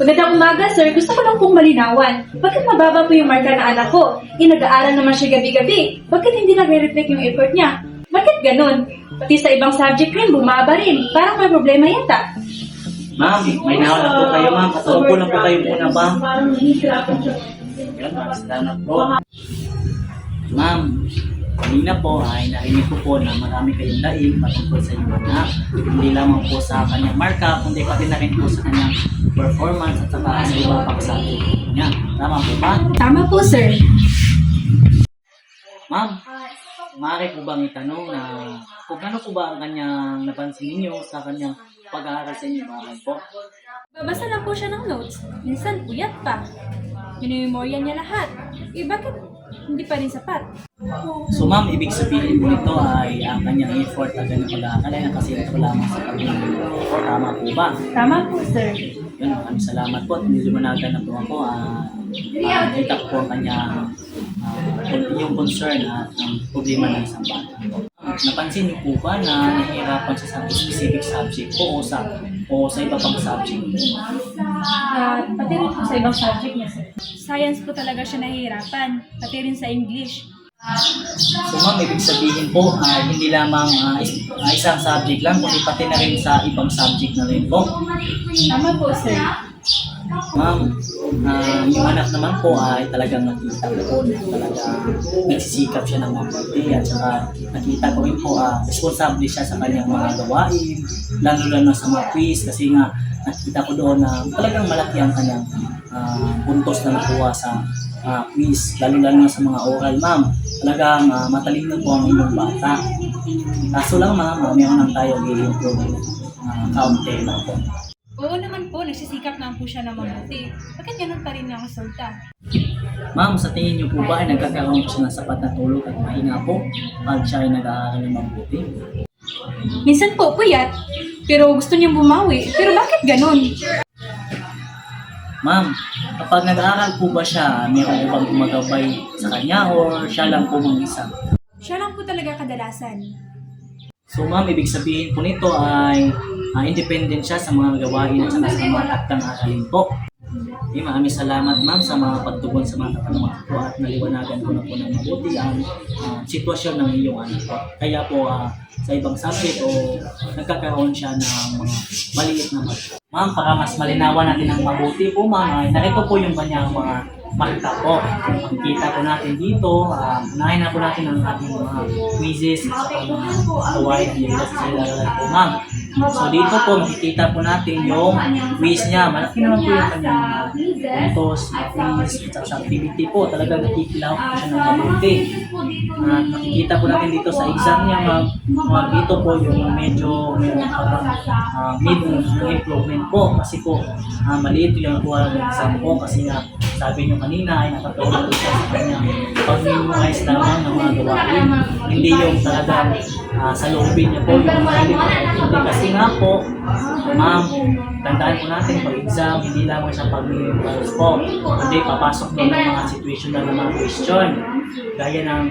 Magandang umaga, sir. Gusto ko lang pong malinawan. Bakit mababa po yung marka ng anak ko? Nag-aaral naman siya gabi-gabi. Bakit hindi nagre-reflect yung effort niya? Bakit ganun? Pati sa ibang subject rin, bumaba rin. Parang may problema yata. Ma'am, may nauna po kayo ma'am. Patulog lang po kayo muna ba? Yan, salamat po. Ma'am, kanina po ay narinig ko po na marami kayong laing patungkol sa inyo na hindi lamang po sa kanyang marka, kundi pati na rin po sa kanyang performance at saka sa iba pang subject niya. Tama po ba? Tama po, sir. Ma'am, maaari po bang itanong na kung ano po ba ang kanyang napansin ninyo sa kanyang pag-aaral sa inyong bahay po? Babasa lang po siya ng notes. Minsan, puyat pa. Minimemorya niya lahat. Bakit hindi pa rin sapat? So ma'am, ibig sabihin po ito ay ang kanyang effort na ganun pag-aaral ay kasi ito lamang sa pag-aaral. Tama po ba? Tama po, sir. Yun, maraming salamat po at niliwanagan na po ako. Nakita ko po ang kanyang yung concern at ang problema ng isang bata. Napansin niyo po ba na nahihirapan siya sa specific subject po o sa iba pang subject? Pati rin po sa ibang subject niya, sir. Science po talaga siya nahihirapan. Pati rin sa English. So ma'am, ibig sabihin po hindi lamang isang subject lang, kundi pati na rin sa ibang subject na rin po. Tama po, sir. Ma'am, yung anak naman po ay talagang nakita ko po na talagang nagsisikap siya ng mabuti at saka nakita ko rin po responsable siya sa kanyang mga gawain, lalo sa mga quiz kasi nga nakita ko doon na talagang malaki ang kanyang puntos na nakuha sa quiz, lalo sa mga oral. Ma'am, talagang matalino po ang inyong bata. Kaso lang ma'am, meron lang tayo i-improve kaunti lang po. Oo naman po, nagsisikap naman po siya ng mabuti. Bakit ganun pa rin ang resulta? Ma'am, sa tingin niyo po ba ay nagkakaroon po siya ng sapat na tulog at mahina po pag siya ay nag-aaral ng mabuti? Minsan po, puyat. Pero gusto niyang bumawi. Pero bakit ganun? Ma'am, kapag nag-aaral po ba siya, mayroon po bang gumagabay sa kanya o siya lang po mag-isa? Siya lang po talaga kadalasan. So ma'am, ibig sabihin po nito ay independent siya sa mga gawain at saka sa mga taktang aralin po. Okay, maraming salamat ma'am sa mga pagtugon sa mga katanungan ko at naliwanagan ko na po ng mabuti ang sitwasyon ng iyong anak po. Kaya po sa ibang subject o nagkakaroon siya ng mga maliit na marka. Ma'am, para mas malinawan natin ang mabuti po ma'am, narito po yung kanyang mga marka po. Makikita po natin dito, unahin na po natin ang ating mga quizzes at saka mga gawain dito sa silaralan po ma'am. So dito po makikita po natin yung quiz niya. Malaki naman po yung kanyang puntos, quiz, at saka sa activity po. Talagang nakikilaw po siya ng mabuti. At makikita po natin dito sa exam niya ma'am, dito po yung medyo mid improvement po. Kasi po maliit yung nakuha ng exam po kasi nga sabi niyo kanina ay nakatulong po siya sa kanyang pag-memorize lamang ng mga gawain. Hindi yung talagang sa loobin niya po yung hindi kasi nga po, ma'am, tandaan po natin pag-exam, hindi lamang siya pag-memorize po. Hindi, papasok doon ng mga situational na mga question. Gaya ng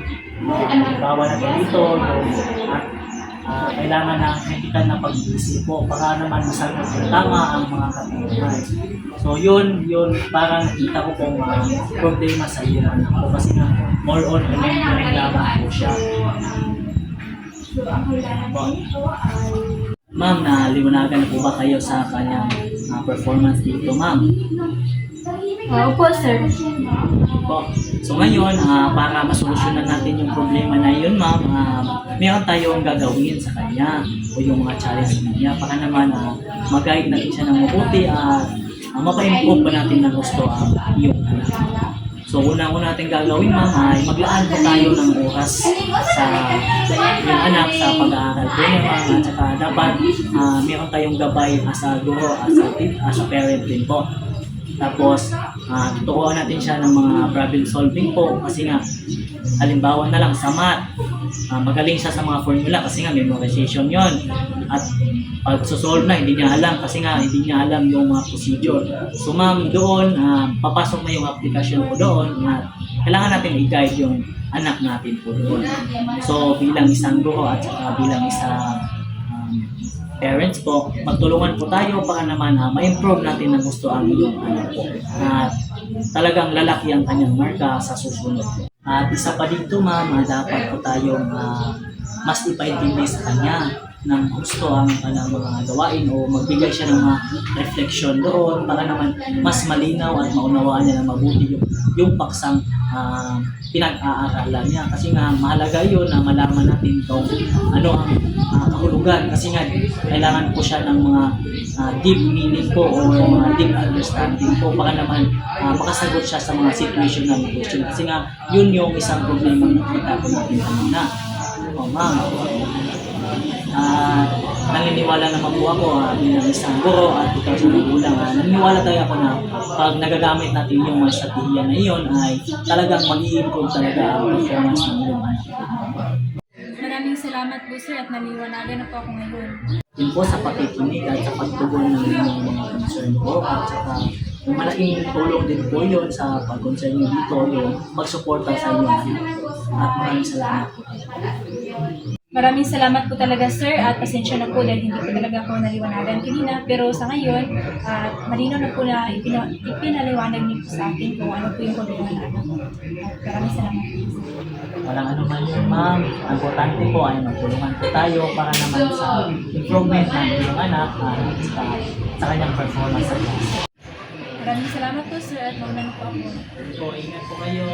bawa natin dito, kailangan ng critical na pag-iisip po para naman masagot ng tama ang mga katanungan. So yun parang nakita ko pong problema sa iyo po kasi nga more on remembering lamang po siya. Ma'am, naliwanagan na po ba kayo sa kanyang performance dito ma'am? Opo, sir. Po. So ngayon, para masolusyonan natin yung problema na yun ma'am, meron tayong gagawin sa kanya o yung mga challenge sa kanya para naman mag-guide natin siya ng mabuti at mapa-improve pa natin ng gusto ang iyong anak. So una-una natin gagawin ma'am ay maglaan po tayo ng oras sa iyong anak sa pag-aaral po niya ma'am at saka dapat meron tayong gabay as a guro, as a parent din po. Tapos, tuturuan natin siya ng mga problem solving po kasi nga, halimbawa na lang sa math, magaling siya sa mga formula kasi nga memorization yon. At pag susolve na, hindi niya alam kasi nga hindi niya alam yung mga procedure. So ma'am, doon, papasok na yung application po doon at kailangan natin i-guide yung anak natin po doon. So bilang isang guro at saka bilang isang parents po, magtulungan po tayo para naman ma-improve natin ang gusto ang iyong anak po. At talagang lalaki ang kanyang marka sa susunod po. At isa pa dito ma'am, dapat po tayong mas ipaintindi sa kanya ng gusto ang kanyang mga gawain o magbigay siya ng mga reflection doon para naman mas malinaw at maunawaan niya ng mabuti yung paksang pinag-aaralan niya. Kasi nga mahalaga yun na malaman natin kung ano ang kahulugan. Kasi nga kailangan po siya ng mga deep meaning po o mga deep understanding po para naman makasagot siya sa mga situational question. Kasi nga yun yung isang problema na nakita po natin kanina. O ma'am, naniniwala naman po ako bilang isang guro at ikaw sa magulang. Naniniwala tayo ako na pag nagagamit natin yung mga strategiya na iyon ay talagang mag-i-improve talaga ang performance ng iyong anak. Maraming salamat po sir at naliwanagan na po ako ngayon. Yun po sa pakikinig at sa pagtugon ng inyong mga concern po at saka yung malaking tulong din po yun sa pag-concern nyo dito yung mag-suporta sa inyong anak. At maraming salamat po. Maraming salamat po talaga sir at pasensya na po dahil hindi po talaga ako naliwanagan kanina. Pero sa ngayon, malinaw na po na ipinaliwanag niyo po sa akin kung ano po yung problema ng anak ko. At maraming salamat po. Walang ano man yun ma'am. Ang importante po ay magtulungan po tayo para naman sa improvement ng iyong anak at sa kanyang performance sa class. Maraming salamat po sir at mauna na po ako. So, ingat po kayo.